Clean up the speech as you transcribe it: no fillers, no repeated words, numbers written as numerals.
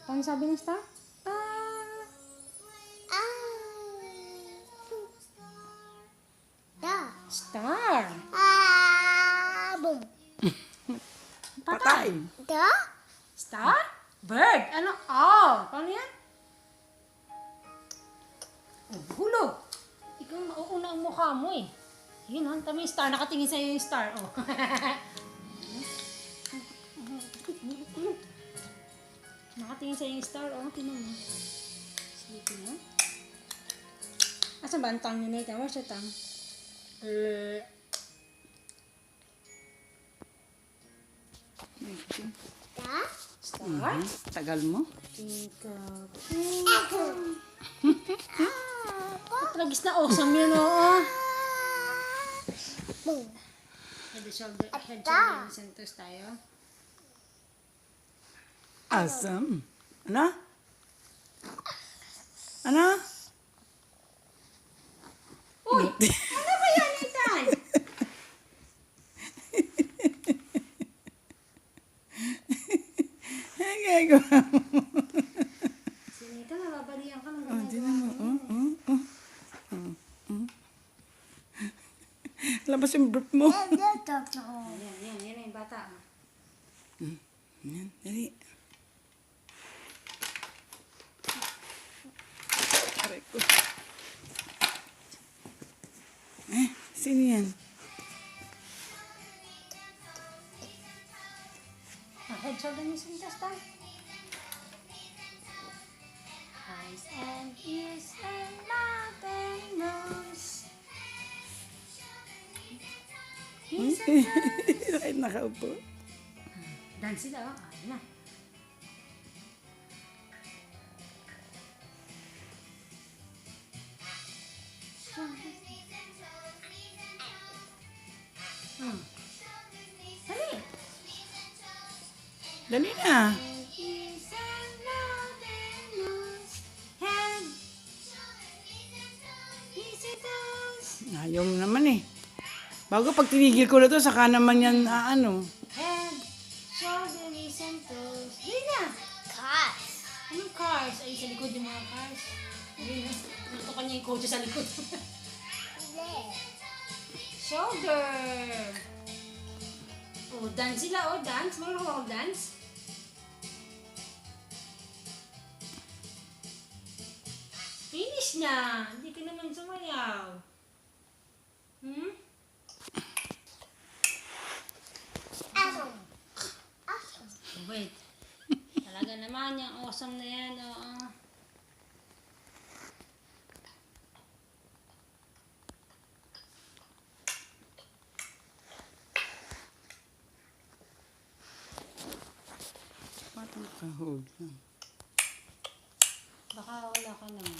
Paano sabi ng star? Ah. Star. Boom. Patay. Da? Star? Bird. Ano? Oh. Paano yan? Oh, hulog. Ikaw mauuna ang mukha mo eh. Yun, ha? Tama yung star. Nakatingin sa'yo yung star. Oh. Nakatingin sa'yo yung star. Oh, tinan mo. Sige mo. Asan ba ang tang ni Nathan? Where's your tang? Da? Star? Tagal mo. Ikaw. Echo. Tragis na awesome yun, oo. Boom. Head, shoulder, and centers tayo. Awesome. Ano? Ano? Uy! Ano ba yan, Nathan? Ang gagawa mo. Si Nathan, nababalian ka ng Oh, tingnan mo. Labas yung brief mo. Yan yung bata. Yan, dali. Aray ko. Sino yan? Head, shoulder, knees, and chest, tayo. Eyes and ears and mouth and nose. Knees and toes. Kahit nakaupo. Dance sila, oh. Ayun na. Dali. Dali na. Ears and mouth and nose. Head. Knees and toes. Ayaw mo naman eh. Bago pag tinigil ko na to, saka naman yan, ano. Head. Shoulder, knees and toes. Dali na. Cars. Anong cars? Ay, sa likod yung mga cars. Ayun na. Natutukan niya yung kotse sa likod. Leg. Shoulder. Oh, dance sila. Oh, dance. Marunong ako dance. Finish na. Hindi ka naman sumayaw. Hmm? Awesome. Awesome. Wait. Talaga naman yung awesome na yan. Oo. Patang kahog lang. Baka wala ka naman.